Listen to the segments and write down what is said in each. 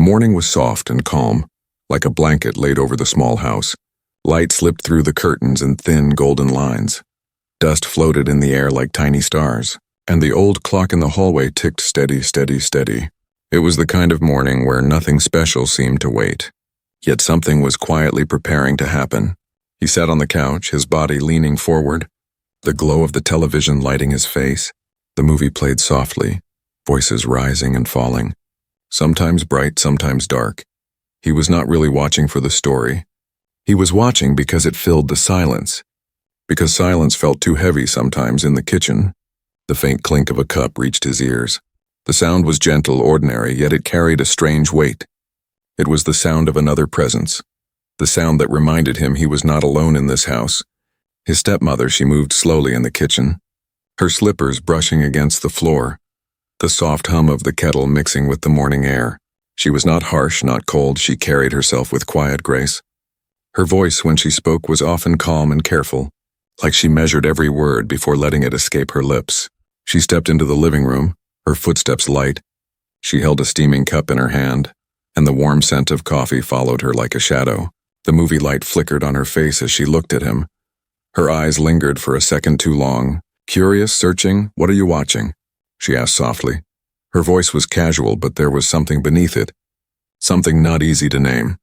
morning was soft and calm, like a blanket laid over the small house. Light slipped through the curtains in thin golden lines. Dust floated in the air like tiny stars, and the old clock in the hallway ticked steady, steady, steady. It was the kind of morning where nothing special seemed to wait. Yet something was quietly preparing to happen. He sat on the couch, his body leaning forward, the glow of the television lighting his face. The movie played softly, voices rising and falling, sometimes bright, sometimes dark. He was not really watching for the story. He was watching because it filled the silence, because silence felt too heavy sometimes in the kitchen. The faint clink of a cup reached his ears. The sound was gentle, ordinary, yet it carried a strange weight. It was the sound of another presence, the sound that reminded him he was not alone in this house. His stepmother, she moved slowly in the kitchen, her slippers brushing against the floor, the soft hum of the kettle mixing with the morning air. She was not harsh, not cold. She carried herself with quiet grace. Her voice, when she spoke, was often calm and careful, like she measured every word before letting it escape her lips. She stepped into the living room, her footsteps light. She held a steaming cup in her hand, and the warm scent of coffee followed her like a shadow. The movie light flickered on her face as she looked at him. Her eyes lingered for a second too long. Curious, searching, "What are you watching?" she asked softly. Her voice was casual, but there was something beneath it, something not easy to name.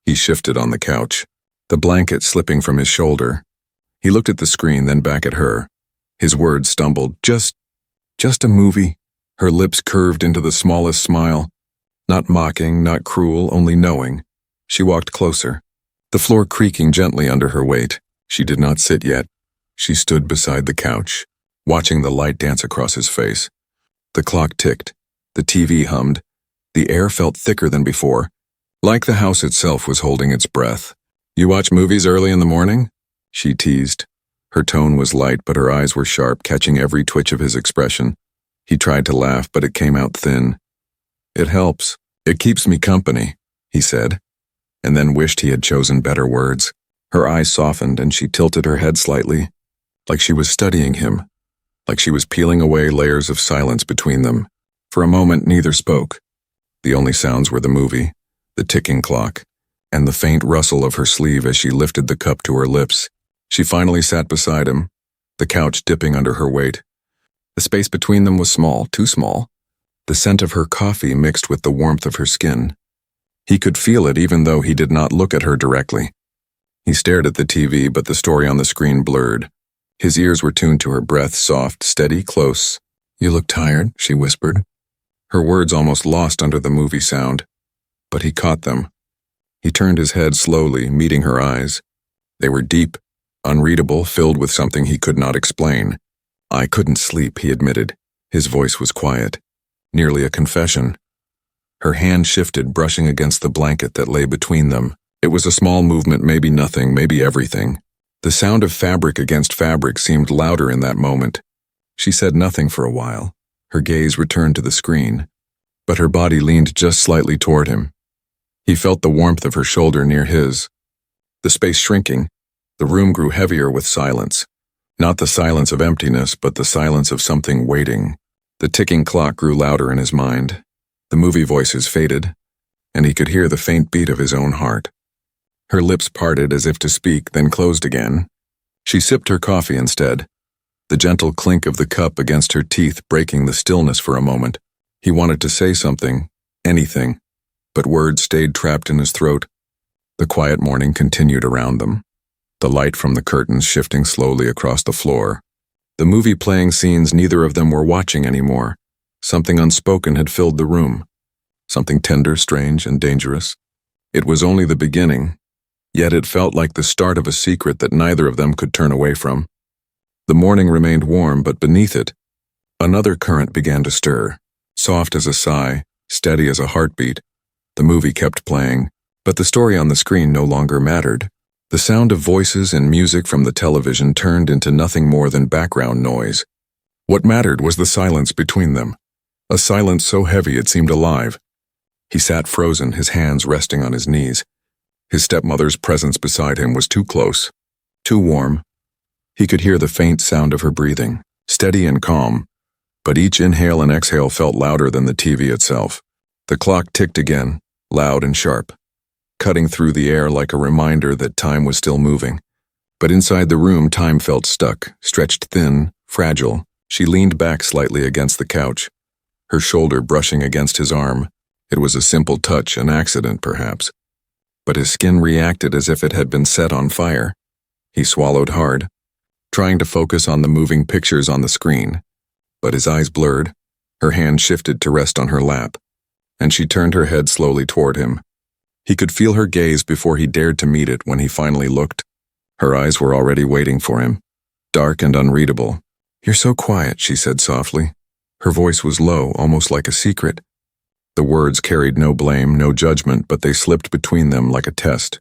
He shifted on the couch, the blanket slipping from his shoulder. He looked at the screen, then back at her. His words stumbled. Just a movie." Her lips curved into the smallest smile. Not mocking, not cruel, only knowing. She walked closer, the floor creaking gently under her weight. She did not sit yet. She stood beside the couch, watching the light dance across his face. The clock ticked. The TV hummed. The air felt thicker than before, like the house itself was holding its breath. "You watch movies early in the morning?" she teased. Her tone was light, but her eyes were sharp, catching every twitch of his expression. He tried to laugh, but it came out thin. "It helps. It keeps me company," he said, and then wished he had chosen better words. Her eyes softened, and she tilted her head slightly, like she was studying him, like she was peeling away layers of silence between them. For a moment, neither spoke. The only sounds were the movie, the ticking clock, and the faint rustle of her sleeve as she lifted the cup to her lips. She finally sat beside him, the couch dipping under her weight. The space between them was small, too small. The scent of her coffee mixed with the warmth of her skin. He could feel it even though he did not look at her directly. He stared at the TV, but the story on the screen blurred. His ears were tuned to her breath, soft, steady, close. "You look tired," she whispered. Her words almost lost under the movie sound, but he caught them. He turned his head slowly, meeting her eyes. They were deep, unreadable, filled with something he could not explain. "I couldn't sleep," he admitted. His voice was quiet, nearly a confession. Her hand shifted, brushing against the blanket that lay between them. It was a small movement, maybe nothing, maybe everything. The sound of fabric against fabric seemed louder in that moment. She said nothing for a while. Her gaze returned to the screen, but her body leaned just slightly toward him. He felt the warmth of her shoulder near his. The space shrinking, the room grew heavier with silence. Not the silence of emptiness, but the silence of something waiting. The ticking clock grew louder in his mind. The movie voices faded, and he could hear the faint beat of his own heart. Her lips parted as if to speak, then closed again. She sipped her coffee instead, the gentle clink of the cup against her teeth breaking the stillness for a moment. He wanted to say something, anything, but words stayed trapped in his throat. The quiet morning continued around them, the light from the curtains shifting slowly across the floor. The movie playing scenes neither of them were watching anymore. Something unspoken had filled the room, something tender, strange, and dangerous. It was only the beginning, yet it felt like the start of a secret that neither of them could turn away from. The morning remained warm, but beneath it, another current began to stir, soft as a sigh, steady as a heartbeat. The movie kept playing, but the story on the screen no longer mattered. The sound of voices and music from the television turned into nothing more than background noise. What mattered was the silence between them, a silence so heavy it seemed alive. He sat frozen, his hands resting on his knees. His stepmother's presence beside him was too close, too warm. He could hear the faint sound of her breathing, steady and calm, but each inhale and exhale felt louder than the TV itself. The clock ticked again, loud and sharp, cutting through the air like a reminder that time was still moving. But inside the room, time felt stuck, stretched thin, fragile. She leaned back slightly against the couch, her shoulder brushing against his arm. It was a simple touch, an accident perhaps. But his skin reacted as if it had been set on fire. He swallowed hard, trying to focus on the moving pictures on the screen. But his eyes blurred, her hand shifted to rest on her lap, and she turned her head slowly toward him. He could feel her gaze before he dared to meet it when he finally looked. Her eyes were already waiting for him, dark and unreadable. "You're so quiet," she said softly. Her voice was low, almost like a secret. The words carried no blame, no judgment, but they slipped between them like a test.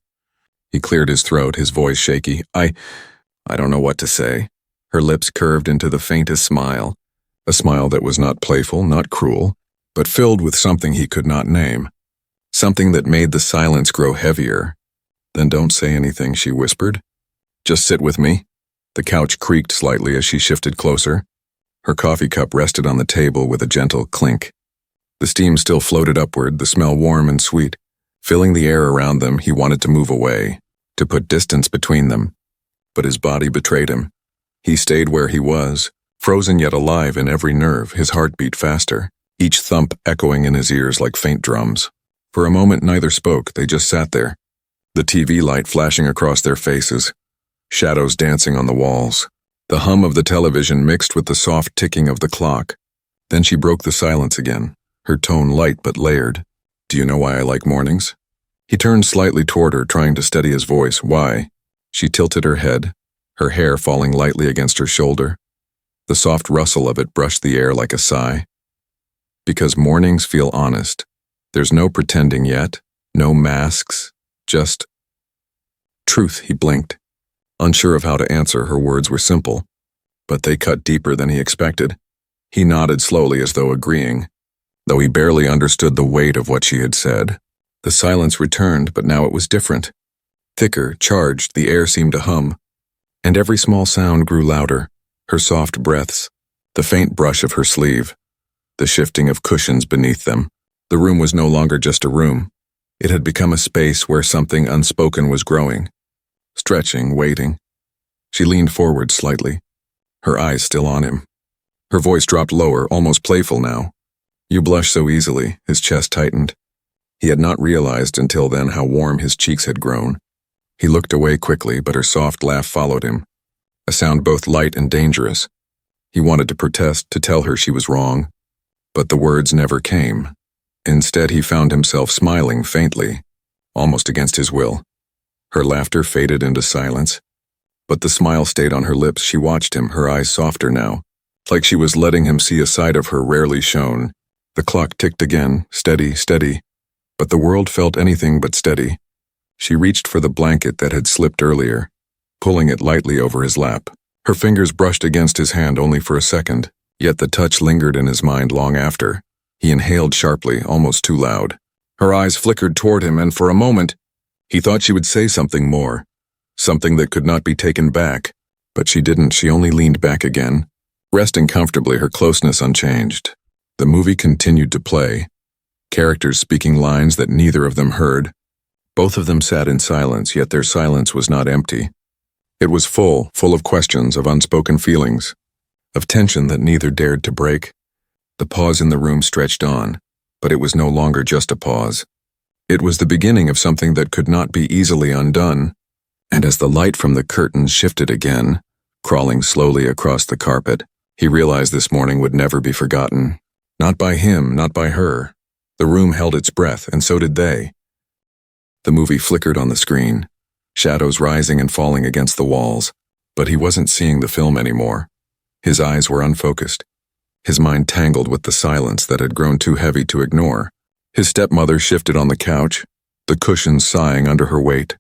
He cleared his throat, his voice shaky. I don't know what to say." Her lips curved into the faintest smile, a smile that was not playful, not cruel, but filled with something he could not name, something that made the silence grow heavier. "Then don't say anything," she whispered. "Just sit with me." The couch creaked slightly as she shifted closer. Her coffee cup rested on the table with a gentle clink. The steam still floated upward, the smell warm and sweet. Filling the air around them, he wanted to move away, to put distance between them. But his body betrayed him. He stayed where he was, frozen yet alive in every nerve, his heart beat faster, each thump echoing in his ears like faint drums. For a moment neither spoke, they just sat there, the TV light flashing across their faces, shadows dancing on the walls. The hum of the television mixed with the soft ticking of the clock. Then she broke the silence again, her tone light but layered. "Do you know why I like mornings?" He turned slightly toward her, trying to steady his voice. "Why?" She tilted her head, her hair falling lightly against her shoulder. The soft rustle of it brushed the air like a sigh. "Because mornings feel honest. There's no pretending yet, no masks, just truth." He blinked, unsure of how to answer. Her words were simple, but they cut deeper than he expected. He nodded slowly as though agreeing, though he barely understood the weight of what she had said. The silence returned, but now it was different. Thicker, charged, the air seemed to hum, and every small sound grew louder. Her soft breaths, the faint brush of her sleeve, the shifting of cushions beneath them. The room was no longer just a room. It had become a space where something unspoken was growing, stretching, waiting. She leaned forward slightly, her eyes still on him. Her voice dropped lower, almost playful now. "You blush so easily." His chest tightened. He had not realized until then how warm his cheeks had grown. He looked away quickly, but her soft laugh followed him, a sound both light and dangerous. He wanted to protest, to tell her she was wrong, but the words never came. Instead, he found himself smiling faintly, almost against his will. Her laughter faded into silence, but the smile stayed on her lips. She watched him, her eyes softer now, like she was letting him see a side of her rarely shown. The clock ticked again, steady, steady, but the world felt anything but steady. She reached for the blanket that had slipped earlier, pulling it lightly over his lap. Her fingers brushed against his hand only for a second, yet the touch lingered in his mind long after. He inhaled sharply, almost too loud. Her eyes flickered toward him, and for a moment, he thought she would say something more, something that could not be taken back. But she didn't. She only leaned back again, resting comfortably, her closeness unchanged. The movie continued to play, characters speaking lines that neither of them heard. Both of them sat in silence, yet their silence was not empty. It was full of questions, of unspoken feelings, of tension that neither dared to break. The pause in the room stretched on, but it was no longer just a pause. It was the beginning of something that could not be easily undone. And as the light from the curtains shifted again, crawling slowly across the carpet, he realized this morning would never be forgotten. Not by him, not by her. The room held its breath, and so did they. The movie flickered on the screen, shadows rising and falling against the walls, but he wasn't seeing the film anymore. His eyes were unfocused, his mind tangled with the silence that had grown too heavy to ignore. His stepmother shifted on the couch, the cushions sighing under her weight.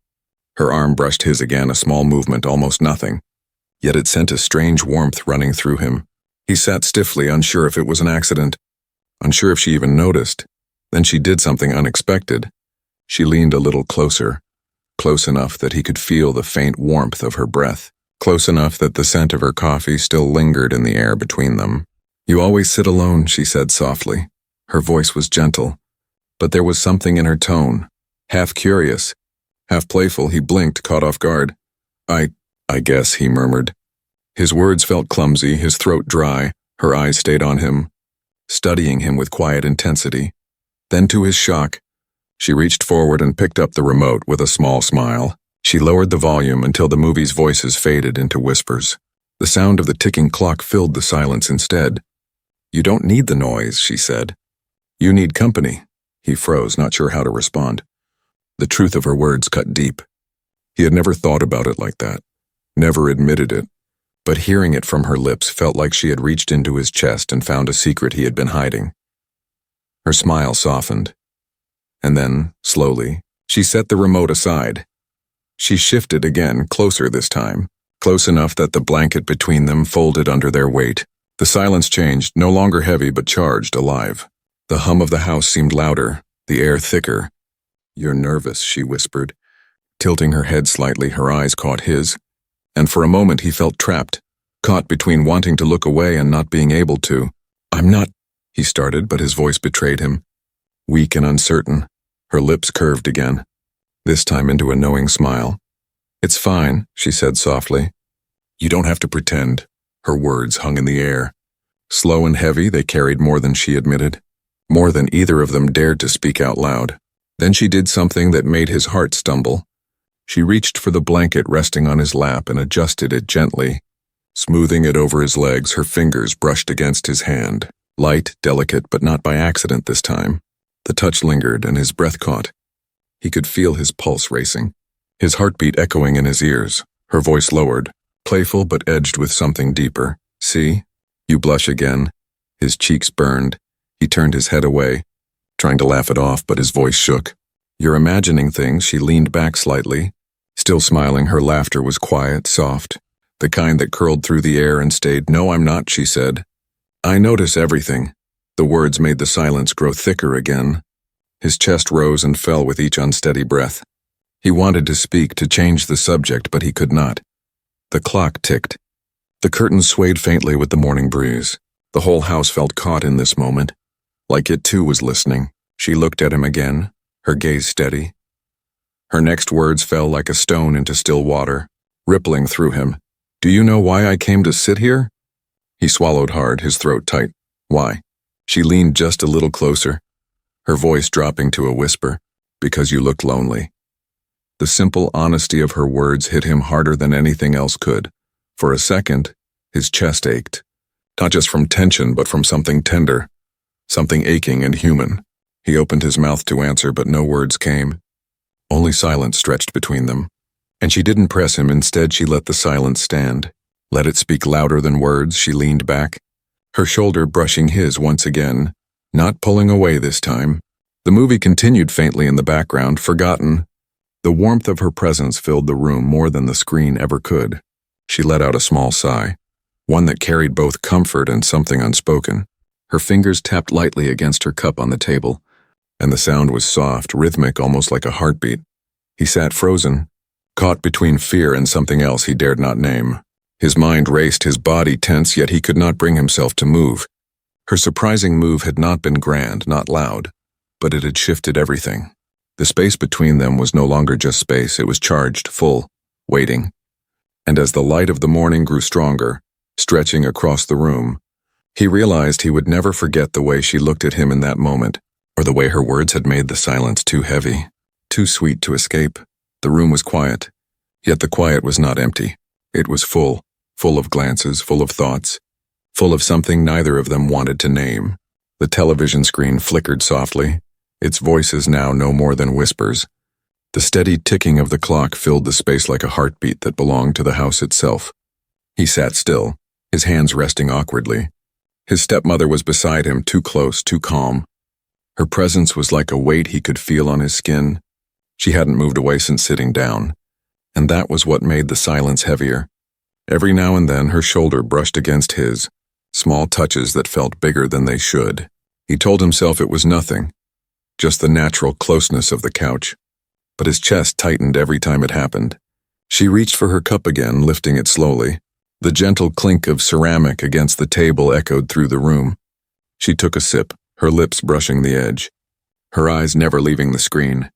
Her arm brushed his again, a small movement, almost nothing. Yet it sent a strange warmth running through him. He sat stiffly, unsure if it was an accident, unsure if she even noticed. Then she did something unexpected. She leaned a little closer, close enough that he could feel the faint warmth of her breath, close enough that the scent of her coffee still lingered in the air between them. "You always sit alone," she said softly. Her voice was gentle, But there was something in her tone. Half curious, half playful. He blinked, caught off guard. I guess, he murmured. His words felt clumsy, his throat dry. Her eyes stayed on him, studying him with quiet intensity. Then, to his shock, she reached forward and picked up the remote with a small smile. She lowered the volume until the movie's voices faded into whispers. The sound of the ticking clock filled the silence instead. "You don't need the noise," she said. "You need company." He froze, not sure how to respond. The truth of her words cut deep. He had never thought about it like that, never admitted it, but hearing it from her lips felt like she had reached into his chest and found a secret he had been hiding. Her smile softened. And then, slowly, she set the remote aside. She shifted again, closer this time, close enough that the blanket between them folded under their weight. The silence changed, no longer heavy but charged, alive. The hum of the house seemed louder, the air thicker. "You're nervous," she whispered. Tilting her head slightly, her eyes caught his, and for a moment he felt trapped, caught between wanting to look away and not being able to. "I'm not," he started, but his voice betrayed him. Weak and uncertain, her lips curved again, this time into a knowing smile. "It's fine," she said softly. "You don't have to pretend." Her words hung in the air. Slow and heavy, they carried more than she admitted, more than either of them dared to speak out loud. Then she did something that made his heart stumble. She reached for the blanket resting on his lap and adjusted it gently. Smoothing it over his legs, her fingers brushed against his hand. Light, delicate, but not by accident this time. The touch lingered and his breath caught. He could feel his pulse racing, his heartbeat echoing in his ears. Her voice lowered, playful but edged with something deeper. "See? You blush again." His cheeks burned. He turned his head away, trying to laugh it off, but his voice shook. "You're imagining things." She leaned back slightly. Still smiling, her laughter was quiet, soft, the kind that curled through the air and stayed. "No, I'm not," she said. "I notice everything." The words made the silence grow thicker again. His chest rose and fell with each unsteady breath. He wanted to speak, to change the subject, but he could not. The clock ticked. The curtains swayed faintly with the morning breeze. The whole house felt caught in this moment, like it too was listening. She looked at him again, her gaze steady. Her next words fell like a stone into still water, rippling through him. "Do you know why I came to sit here?" He swallowed hard, his throat tight. "Why?" She leaned just a little closer, her voice dropping to a whisper. "Because you looked lonely." The simple honesty of her words hit him harder than anything else could. For a second, his chest ached, not just from tension but from something tender, something aching and human. He opened his mouth to answer, but no words came. Only silence stretched between them. And she didn't press him. Instead, she let the silence stand. Let it speak louder than words. She leaned back, her shoulder brushing his once again, not pulling away this time. The movie continued faintly in the background, forgotten. The warmth of her presence filled the room more than the screen ever could. She let out a small sigh, one that carried both comfort and something unspoken. Her fingers tapped lightly against her cup on the table, and the sound was soft, rhythmic, almost like a heartbeat. He sat frozen, caught between fear and something else he dared not name. His mind raced, his body tense, yet he could not bring himself to move. Her surprising move had not been grand, not loud, but it had shifted everything. The space between them was no longer just space, it was charged, full, waiting. And as the light of the morning grew stronger, stretching across the room, he realized he would never forget the way she looked at him in that moment, or the way her words had made the silence too heavy, too sweet to escape. The room was quiet, yet the quiet was not empty. It was full of glances, full of thoughts, full of something neither of them wanted to name. The television screen flickered softly, its voices now no more than whispers. The steady ticking of the clock filled the space like a heartbeat that belonged to the house itself. He sat still, his hands resting awkwardly. His stepmother was beside him, too close, too calm. Her presence was like a weight he could feel on his skin. She hadn't moved away since sitting down, and that was what made the silence heavier. Every now and then her shoulder brushed against his, small touches that felt bigger than they should. He told himself it was nothing, just the natural closeness of the couch, but his chest tightened every time it happened. She reached for her cup again, lifting it slowly. The gentle clink of ceramic against the table echoed through the room. She took a sip, her lips brushing the edge. her eyes never leaving the screen.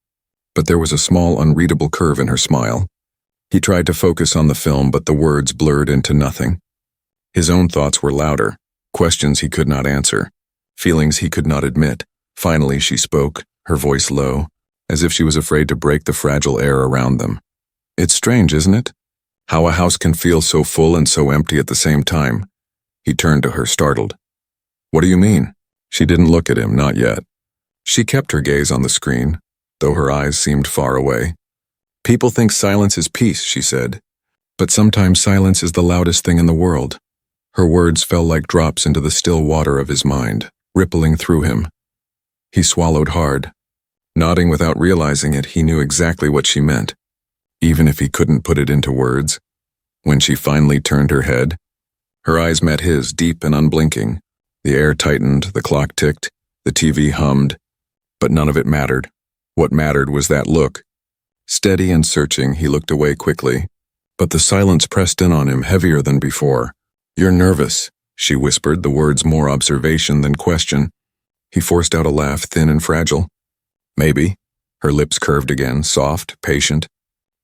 But there was a small, unreadable curve in her smile. He tried to focus on the film, but the words blurred into nothing. His own thoughts were louder, questions he could not answer, feelings he could not admit. Finally, she spoke, her voice low, as if she was afraid to break the fragile air around them. "It's strange, isn't it? How a house can feel so full and so empty at the same time." He turned to her, startled. "What do you mean?" She didn't look at him, not yet. She kept her gaze on the screen, though her eyes seemed far away. "People think silence is peace," she said. "But sometimes silence is the loudest thing in the world." Her words fell like drops into the still water of his mind, rippling through him. He swallowed hard. Nodding without realizing it, he knew exactly what she meant, even if he couldn't put it into words. When she finally turned her head, her eyes met his, deep and unblinking. The air tightened, the clock ticked, the TV hummed, but none of it mattered. What mattered was that look. Steady and searching, he looked away quickly, but the silence pressed in on him heavier than before. "You're nervous," she whispered, the words more observation than question. He forced out a laugh, thin and fragile. "Maybe." Her lips curved again, soft, patient.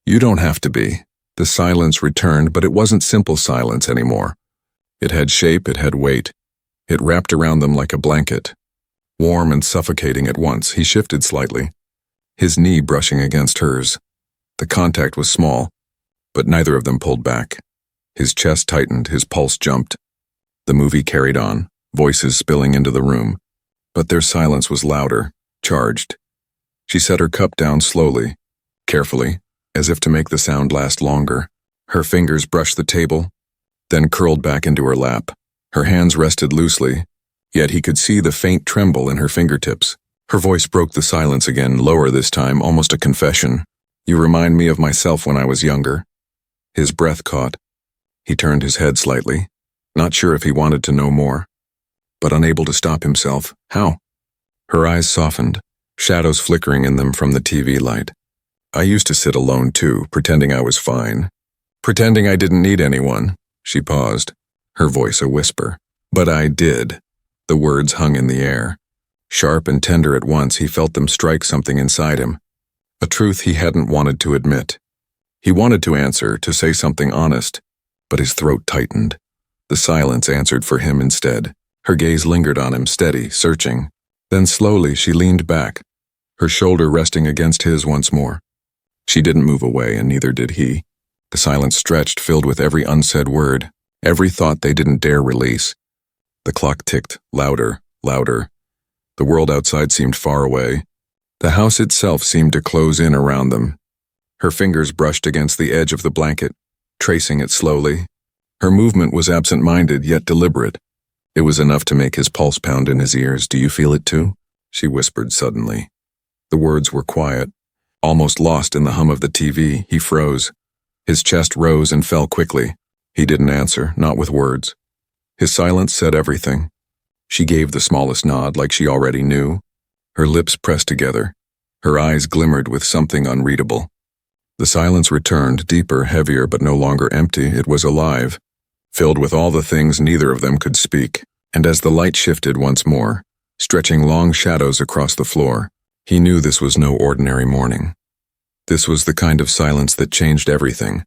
"You don't have to be." The silence returned, but it wasn't simple silence anymore. It had shape, it had weight. It wrapped around them like a blanket. Warm and suffocating at once, he shifted slightly, his knee brushing against hers. The contact was small, but neither of them pulled back. His chest tightened, his pulse jumped. The movie carried on, voices spilling into the room, but their silence was louder, charged. She set her cup down slowly, carefully, as if to make the sound last longer. Her fingers brushed the table, then curled back into her lap. Her hands rested loosely, yet he could see the faint tremble in her fingertips. Her voice broke the silence again, lower this time, almost a confession. "You remind me of myself when I was younger." His breath caught. He turned his head slightly, not sure if he wanted to know more, but unable to stop himself. "How?" Her eyes softened, shadows flickering in them from the TV light. "I used to sit alone too, pretending I was fine. Pretending I didn't need anyone." She paused, her voice a whisper. "But I did." The words hung in the air. Sharp and tender at once, he felt them strike something inside him. A truth he hadn't wanted to admit. He wanted to answer, to say something honest, but his throat tightened. The silence answered for him instead. Her gaze lingered on him, steady, searching. Then slowly she leaned back, her shoulder resting against his once more. She didn't move away, and neither did he. The silence stretched, filled with every unsaid word, every thought they didn't dare release. The clock ticked, louder, louder. The world outside seemed far away. The house itself seemed to close in around them. Her fingers brushed against the edge of the blanket, tracing it slowly. Her movement was absent-minded, yet deliberate. It was enough to make his pulse pound in his ears. "Do you feel it too?" she whispered suddenly. The words were quiet. Almost lost in the hum of the TV, he froze. His chest rose and fell quickly. He didn't answer, not with words. His silence said everything. She gave the smallest nod, like she already knew. Her lips pressed together. Her eyes glimmered with something unreadable. The silence returned, deeper, heavier, but no longer empty. It was alive, filled with all the things neither of them could speak. And as the light shifted once more, stretching long shadows across the floor, he knew this was no ordinary morning. This was the kind of silence that changed everything.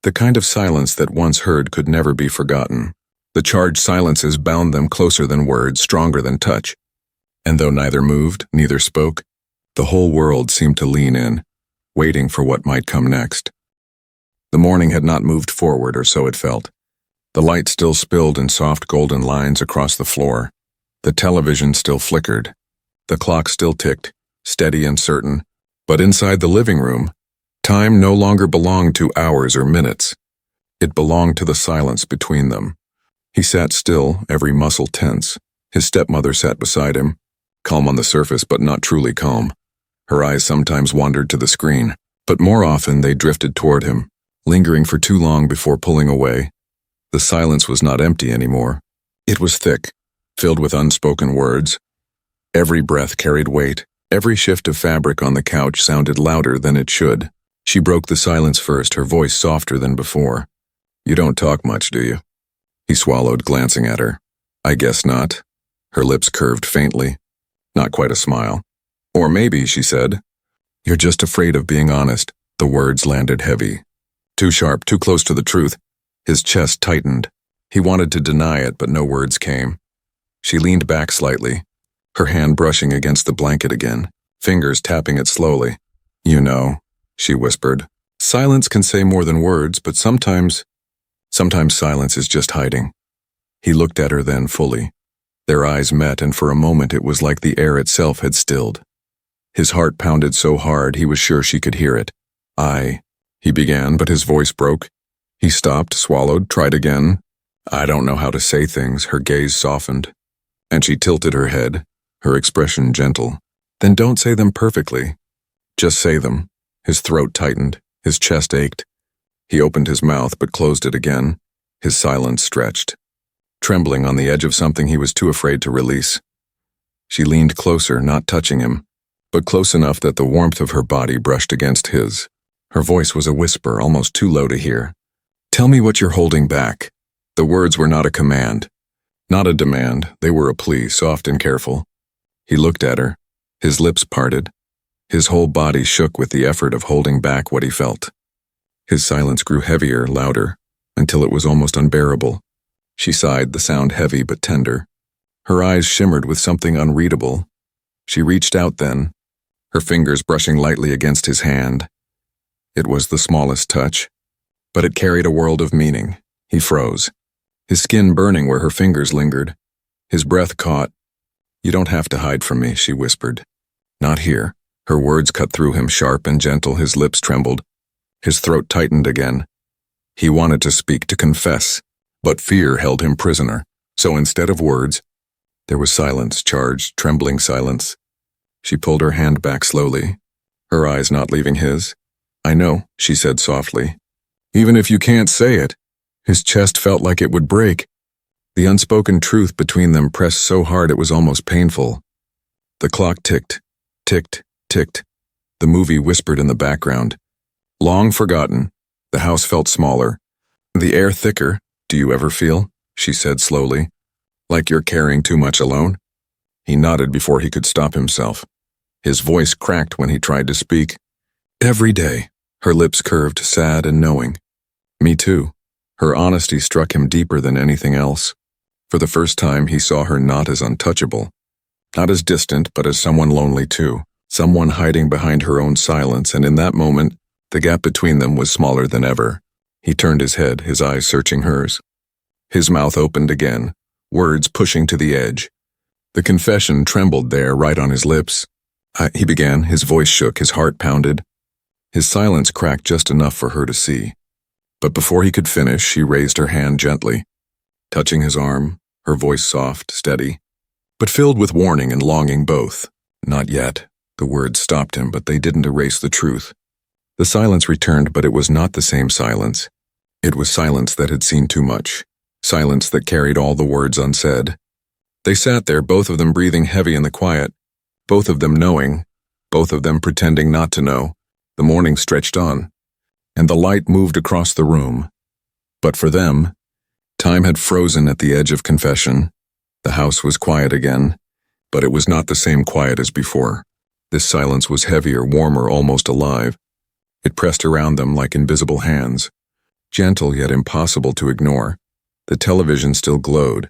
The kind of silence that once heard could never be forgotten. The charged silences bound them closer than words, stronger than touch. And though neither moved, neither spoke, the whole world seemed to lean in, waiting for what might come next. The morning had not moved forward, or so it felt. The light still spilled in soft golden lines across the floor. The television still flickered. The clock still ticked, steady and certain. But inside the living room, time no longer belonged to hours or minutes. It belonged to the silence between them. He sat still, every muscle tense. His stepmother sat beside him, calm on the surface but not truly calm. Her eyes sometimes wandered to the screen, but more often they drifted toward him, lingering for too long before pulling away. The silence was not empty anymore. It was thick, filled with unspoken words. Every breath carried weight. Every shift of fabric on the couch sounded louder than it should. She broke the silence first, her voice softer than before. "You don't talk much, do you?" He swallowed, glancing at her. "I guess not." Her lips curved faintly. Not quite a smile. Or maybe, she said, you're just afraid of being honest. The words landed heavy. Too sharp, too close to the truth. His chest tightened. He wanted to deny it, but no words came. She leaned back slightly, her hand brushing against the blanket again, fingers tapping it slowly. You know, she whispered. Silence can say more than words, but sometimes silence is just hiding. He looked at her then fully. Their eyes met, and for a moment it was like the air itself had stilled. His heart pounded so hard he was sure she could hear it. He began, but his voice broke. He stopped, swallowed, tried again. I don't know how to say things. Her gaze softened, and she tilted her head, her expression gentle. Then don't say them perfectly. Just say them. His throat tightened, his chest ached. He opened his mouth but closed it again. His silence stretched, trembling on the edge of something he was too afraid to release. She leaned closer, not touching him, but close enough that the warmth of her body brushed against his. Her voice was a whisper, almost too low to hear. Tell me what you're holding back. The words were not a command, not a demand. They were a plea, soft and careful. He looked at her, his lips parted. His whole body shook with the effort of holding back what he felt. His silence grew heavier, louder, until it was almost unbearable. She sighed, the sound heavy but tender. Her eyes shimmered with something unreadable. She reached out then, her fingers brushing lightly against his hand. It was the smallest touch, but it carried a world of meaning. He froze, his skin burning where her fingers lingered. His breath caught. You don't have to hide from me, she whispered. Not here. Her words cut through him, sharp and gentle. His lips trembled. His throat tightened again. He wanted to speak, to confess, but fear held him prisoner. So instead of words, there was silence, charged, trembling silence. She pulled her hand back slowly, her eyes not leaving his. I know, she said softly. Even if you can't say it. His chest felt like it would break. The unspoken truth between them pressed so hard it was almost painful. The clock ticked, ticked, ticked. The movie whispered in the background. Long forgotten. The house felt smaller. The air thicker. Do you ever feel? She said slowly. Like you're carrying too much alone? He nodded before he could stop himself. His voice cracked when he tried to speak. Every day. Her lips curved, sad and knowing. Me too. Her honesty struck him deeper than anything else. For the first time, he saw her not as untouchable. Not as distant, but as someone lonely too. Someone hiding behind her own silence, and in that moment, the gap between them was smaller than ever. He turned his head, his eyes searching hers. His mouth opened again, words pushing to the edge. The confession trembled there, right on his lips. He began, his voice shook, his heart pounded. His silence cracked just enough for her to see. But before he could finish, she raised her hand gently, touching his arm, her voice soft, steady, but filled with warning and longing both. Not yet. The words stopped him, but they didn't erase the truth. The silence returned, but it was not the same silence. It was silence that had seen too much. Silence that carried all the words unsaid. They sat there, both of them breathing heavy in the quiet, both of them knowing, both of them pretending not to know. The morning stretched on, and the light moved across the room. But for them, time had frozen at the edge of confession. The house was quiet again, but it was not the same quiet as before. This silence was heavier, warmer, almost alive. It pressed around them like invisible hands, gentle yet impossible to ignore. The television still glowed.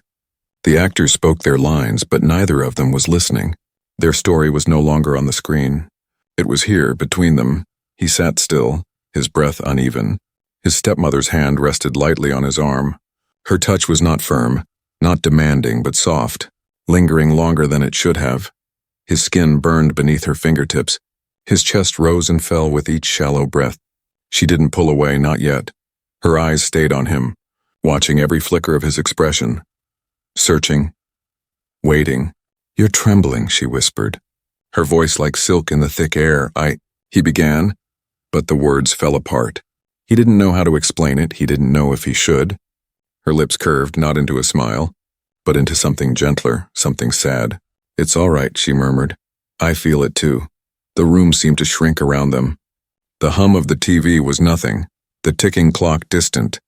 The actors spoke their lines, but neither of them was listening. Their story was no longer on the screen. It was here, between them. He sat still, his breath uneven. His stepmother's hand rested lightly on his arm. Her touch was not firm, not demanding, but soft, lingering longer than it should have. His skin burned beneath her fingertips. His chest rose and fell with each shallow breath. She didn't pull away, not yet. Her eyes stayed on him, watching every flicker of his expression. Searching. Waiting. You're trembling, she whispered, her voice like silk in the thick air. He began, but the words fell apart. He didn't know how to explain it. He didn't know if he should. Her lips curved, not into a smile, but into something gentler, something sad. It's all right, she murmured. I feel it too. The room seemed to shrink around them. The hum of the TV was nothing, the ticking clock distant.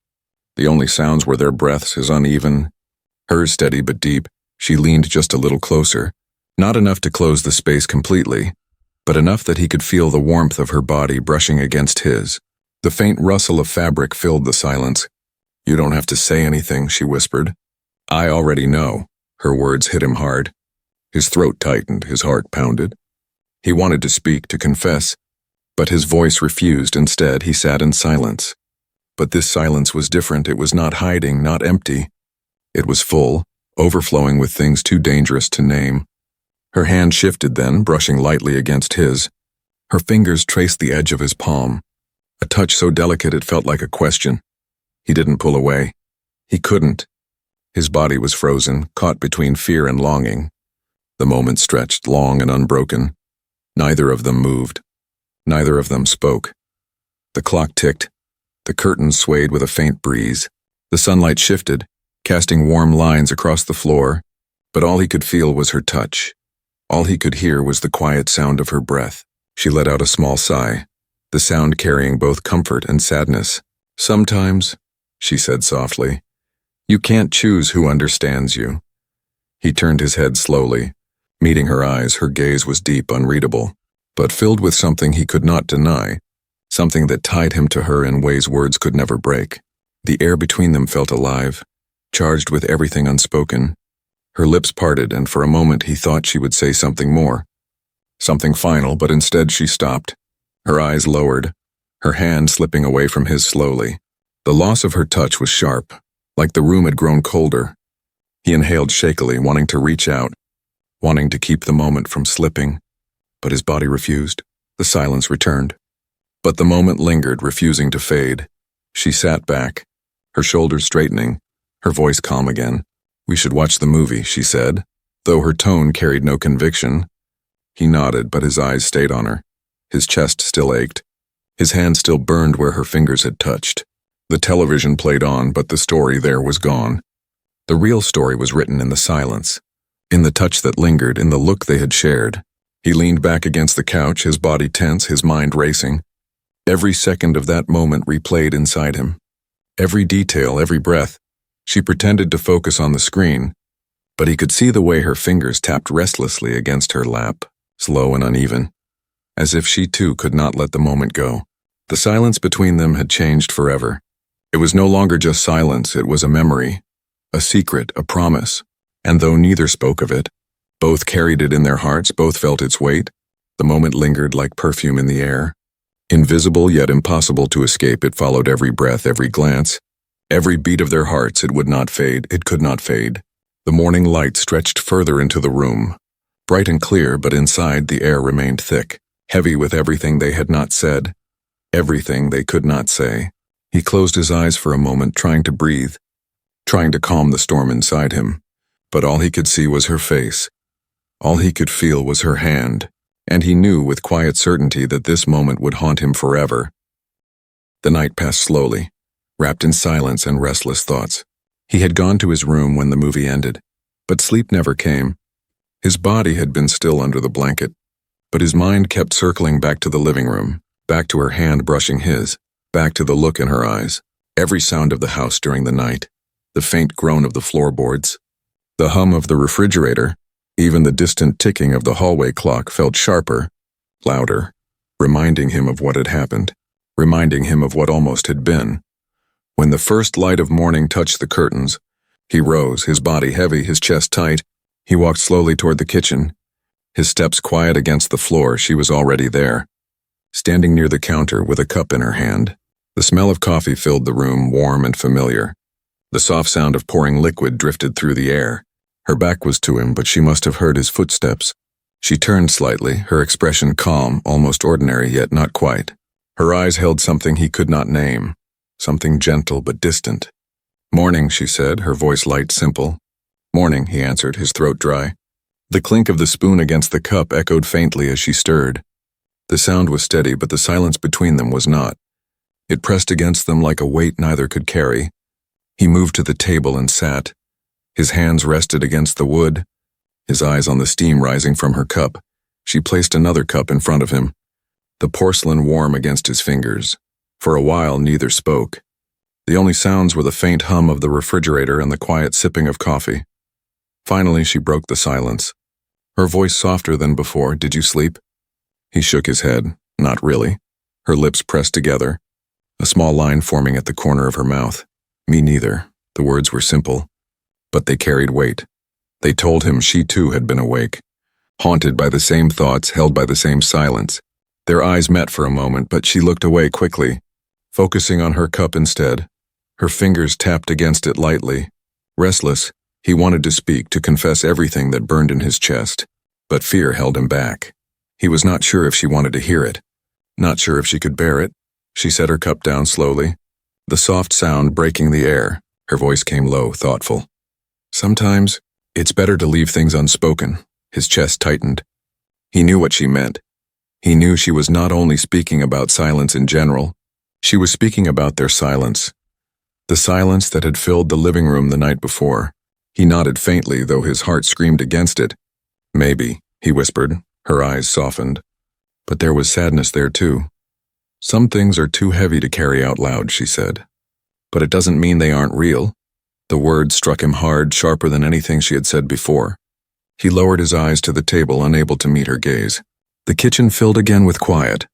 The only sounds were their breaths, his uneven, hers steady but deep. She leaned just a little closer, not enough to close the space completely, but enough that he could feel the warmth of her body brushing against his. The faint rustle of fabric filled the silence. "You don't have to say anything," she whispered. "I already know." Her words hit him hard. His throat tightened, his heart pounded. He wanted to speak, to confess, but his voice refused. Instead, he sat in silence. But this silence was different. It was not hiding, not empty. It was full, overflowing with things too dangerous to name. Her hand shifted then, brushing lightly against his. Her fingers traced the edge of his palm, a touch so delicate it felt like a question. He didn't pull away. He couldn't. His body was frozen, caught between fear and longing. The moment stretched, long and unbroken. Neither of them moved. Neither of them spoke. The clock ticked. The curtains swayed with a faint breeze. The sunlight shifted, casting warm lines across the floor, but all he could feel was her touch. All he could hear was the quiet sound of her breath. She let out a small sigh, the sound carrying both comfort and sadness. "Sometimes," she said softly, "you can't choose who understands you." He turned his head slowly. Meeting her eyes, her gaze was deep, unreadable, but filled with something he could not deny, something that tied him to her in ways words could never break. The air between them felt alive, charged with everything unspoken. Her lips parted, and for a moment he thought she would say something more, something final, but instead she stopped. Her eyes lowered, her hand slipping away from his slowly. The loss of her touch was sharp, like the room had grown colder. He inhaled shakily, wanting to reach out, wanting to keep the moment from slipping, but his body refused. The silence returned. But the moment lingered, refusing to fade. She sat back, her shoulders straightening, her voice calm again. "We should watch the movie," she said, though her tone carried no conviction. He nodded, but his eyes stayed on her. His chest still ached. His hand still burned where her fingers had touched. The television played on, but the story there was gone. The real story was written in the silence, in the touch that lingered, in the look they had shared. He leaned back against the couch, his body tense, his mind racing. Every second of that moment replayed inside him. Every detail, every breath. She pretended to focus on the screen, but he could see the way her fingers tapped restlessly against her lap, slow and uneven, as if she too could not let the moment go. The silence between them had changed forever. It was no longer just silence, it was a memory, a secret, a promise. And though neither spoke of it, both carried it in their hearts, both felt its weight. The moment lingered like perfume in the air. Invisible yet impossible to escape, it followed every breath, every glance. Every beat of their hearts. It would not fade, it could not fade. The morning light stretched further into the room, bright and clear, but inside the air remained thick, heavy with everything they had not said, everything they could not say. He closed his eyes for a moment, trying to breathe, trying to calm the storm inside him, but all he could see was her face. All he could feel was her hand, and he knew with quiet certainty that this moment would haunt him forever. The night passed slowly, wrapped in silence and restless thoughts. He had gone to his room when the movie ended, but sleep never came. His body had been still under the blanket, but his mind kept circling back to the living room, back to her hand brushing his, back to the look in her eyes, every sound of the house during the night, the faint groan of the floorboards, the hum of the refrigerator, even the distant ticking of the hallway clock felt sharper, louder, reminding him of what had happened, reminding him of what almost had been. When the first light of morning touched the curtains, he rose, his body heavy, his chest tight. He walked slowly toward the kitchen, his steps quiet against the floor. She was already there, standing near the counter with a cup in her hand. The smell of coffee filled the room, warm and familiar. The soft sound of pouring liquid drifted through the air. Her back was to him, but she must have heard his footsteps. She turned slightly, her expression calm, almost ordinary, yet not quite. Her eyes held something he could not name, something gentle but distant. "Morning," she said, her voice light, simple. "Morning," he answered, his throat dry. The clink of the spoon against the cup echoed faintly as she stirred. The sound was steady, but the silence between them was not. It pressed against them like a weight neither could carry. He moved to the table and sat. His hands rested against the wood, his eyes on the steam rising from her cup. She placed another cup in front of him, the porcelain warm against his fingers. For a while, neither spoke. The only sounds were the faint hum of the refrigerator and the quiet sipping of coffee. Finally, she broke the silence. Her voice softer than before. "Did you sleep?" He shook his head. Not really. Her lips pressed together, a small line forming at the corner of her mouth. Me neither. The words were simple, but they carried weight. They told him she too had been awake, haunted by the same thoughts, held by the same silence. Their eyes met for a moment, but she looked away quickly, focusing on her cup instead. Her fingers tapped against it lightly. Restless, he wanted to speak, to confess everything that burned in his chest, but fear held him back. He was not sure if she wanted to hear it, not sure if she could bear it. She set her cup down slowly, the soft sound breaking the air. Her voice came low, thoughtful. Sometimes, it's better to leave things unspoken. His chest tightened. He knew what she meant. He knew she was not only speaking about silence in general, she was speaking about their silence. The silence that had filled the living room the night before. He nodded faintly, though his heart screamed against it. Maybe, he whispered, her eyes softened. But there was sadness there too. Some things are too heavy to carry out loud, she said. But it doesn't mean they aren't real. The words struck him hard, sharper than anything she had said before. He lowered his eyes to the table, unable to meet her gaze. The kitchen filled again with quiet,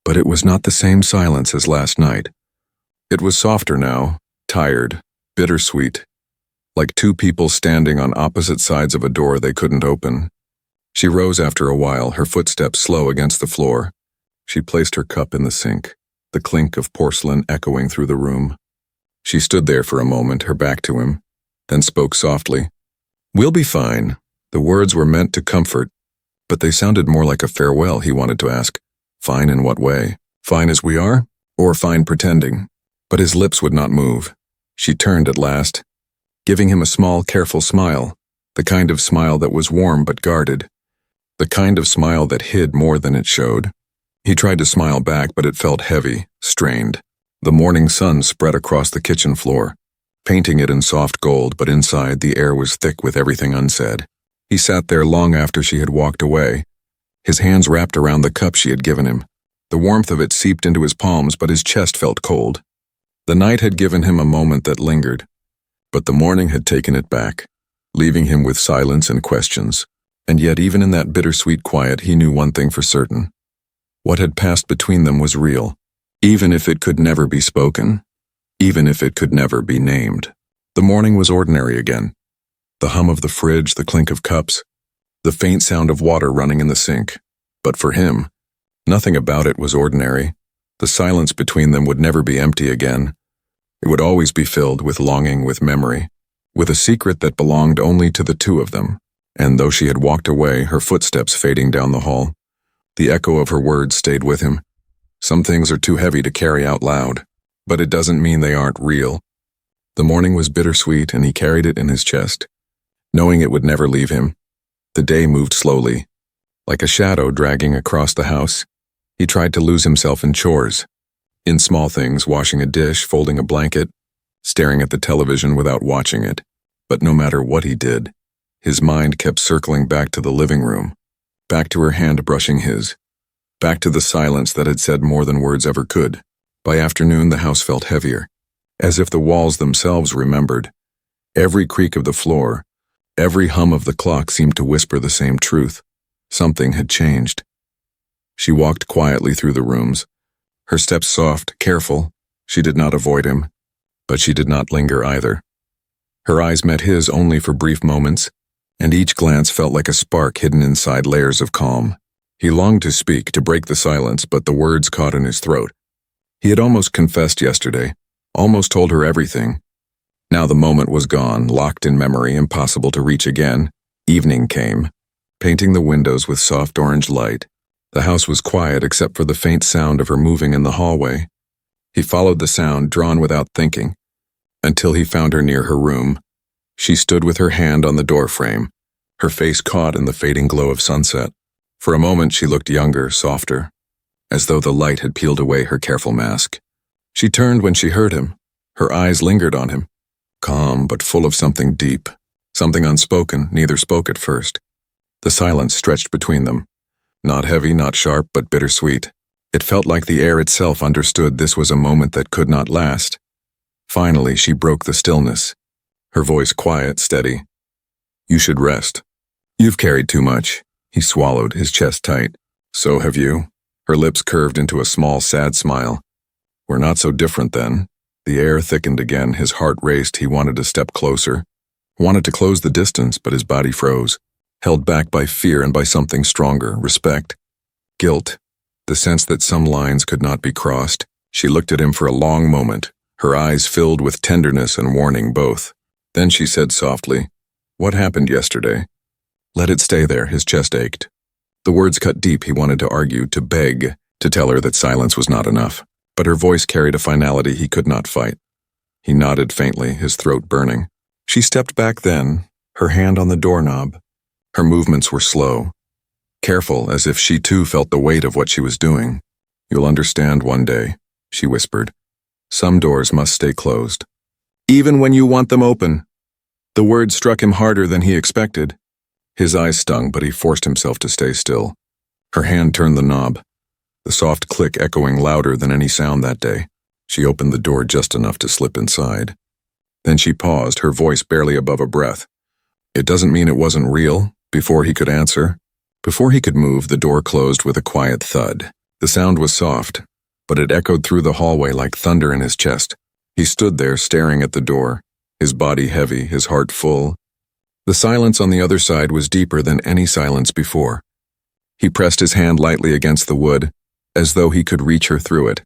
but it was not the same silence as last night. It was softer now, tired, bittersweet, like two people standing on opposite sides of a door they couldn't open. She rose after a while, her footsteps slow against the floor. She placed her cup in the sink, the clink of porcelain echoing through the room. She stood there for a moment, her back to him, then spoke softly. "We'll be fine." The words were meant to comfort, but they sounded more like a farewell. He wanted to ask, fine in what way? Fine as we are? Or fine pretending? But his lips would not move. She turned at last, giving him a small, careful smile, the kind of smile that was warm but guarded, the kind of smile that hid more than it showed. He tried to smile back, but it felt heavy, strained. The morning sun spread across the kitchen floor, painting it in soft gold, but inside the air was thick with everything unsaid. He sat there long after she had walked away, his hands wrapped around the cup she had given him. The warmth of it seeped into his palms, but his chest felt cold. The night had given him a moment that lingered, but the morning had taken it back, leaving him with silence and questions. And yet, even in that bittersweet quiet, he knew one thing for certain. What had passed between them was real, even if it could never be spoken, even if it could never be named. The morning was ordinary again. The hum of the fridge, the clink of cups, the faint sound of water running in the sink. But for him, nothing about it was ordinary. The silence between them would never be empty again. It would always be filled with longing, with memory, with a secret that belonged only to the two of them. And though she had walked away, her footsteps fading down the hall, the echo of her words stayed with him. Some things are too heavy to carry out loud, but it doesn't mean they aren't real. The morning was bittersweet, and he carried it in his chest, knowing it would never leave him. The day moved slowly, like a shadow dragging across the house. He tried to lose himself in chores, in small things, washing a dish, folding a blanket, staring at the television without watching it. But no matter what he did, his mind kept circling back to the living room, back to her hand brushing his, back to the silence that had said more than words ever could. By afternoon, the house felt heavier, as if the walls themselves remembered. Every creak of the floor, every hum of the clock seemed to whisper the same truth. Something had changed. She walked quietly through the rooms, her steps soft, careful. She did not avoid him, but she did not linger either. Her eyes met his only for brief moments, and each glance felt like a spark hidden inside layers of calm. He longed to speak, to break the silence, but the words caught in his throat. He had almost confessed yesterday, almost told her everything. Now the moment was gone, locked in memory, impossible to reach again. Evening came, painting the windows with soft orange light. The house was quiet except for the faint sound of her moving in the hallway. He followed the sound, drawn without thinking, until he found her near her room. She stood with her hand on the doorframe, her face caught in the fading glow of sunset. For a moment she looked younger, softer, as though the light had peeled away her careful mask. She turned when she heard him. Her eyes lingered on him, calm but full of something deep, something unspoken. Neither spoke at first. The silence stretched between them, not heavy, not sharp, but bittersweet. It felt like the air itself understood this was a moment that could not last. Finally, she broke the stillness, her voice quiet, steady. "You should rest. You've carried too much." He swallowed, his chest tight. So have you? Her lips curved into a small, sad smile. We're not so different then. The air thickened again, his heart raced, he wanted to step closer. Wanted to close the distance, but his body froze, held back by fear and by something stronger, respect. Guilt. The sense that some lines could not be crossed. She looked at him for a long moment, her eyes filled with tenderness and warning both. Then she said softly, "What happened yesterday?" Let it stay there, his chest ached. The words cut deep, he wanted to argue, to beg, to tell her that silence was not enough. But her voice carried a finality he could not fight. He nodded faintly, his throat burning. She stepped back then, her hand on the doorknob. Her movements were slow, careful, as if she too felt the weight of what she was doing. "You'll understand one day," she whispered. "Some doors must stay closed. Even when you want them open." The word struck him harder than he expected. His eyes stung, but he forced himself to stay still. Her hand turned the knob, the soft click echoing louder than any sound that day. She opened the door just enough to slip inside. Then she paused, her voice barely above a breath. "It doesn't mean it wasn't real." Before he could answer, before he could move, the door closed with a quiet thud. The sound was soft, but it echoed through the hallway like thunder in his chest. He stood there, staring at the door, his body heavy, his heart full. The silence on the other side was deeper than any silence before. He pressed his hand lightly against the wood, as though he could reach her through it,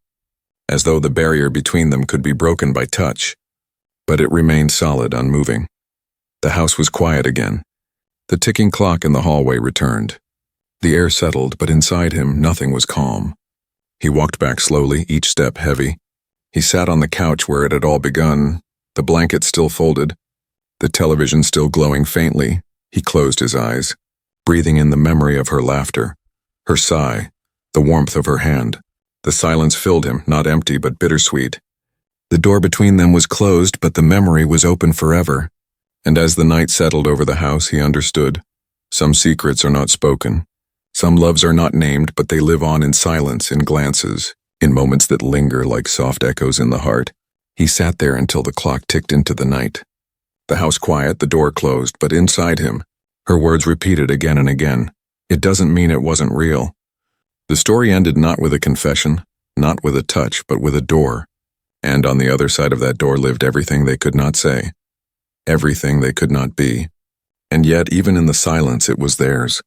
as though the barrier between them could be broken by touch. But it remained solid, unmoving. The house was quiet again. The ticking clock in the hallway returned. The air settled, but inside him nothing was calm. He walked back slowly, each step heavy. He sat on the couch where it had all begun, the blanket still folded, the television still glowing faintly. He closed his eyes, breathing in the memory of her laughter, her sigh, the warmth of her hand. The silence filled him, not empty but bittersweet. The door between them was closed, but the memory was open forever. And as the night settled over the house, he understood. Some secrets are not spoken. Some loves are not named, but they live on in silence, in glances, in moments that linger like soft echoes in the heart. He sat there until the clock ticked into the night. The house quiet, the door closed, but inside him, her words repeated again and again. It doesn't mean it wasn't real. The story ended not with a confession, not with a touch, but with a door. And on the other side of that door lived everything they could not say, everything they could not be. And yet, even in the silence, it was theirs.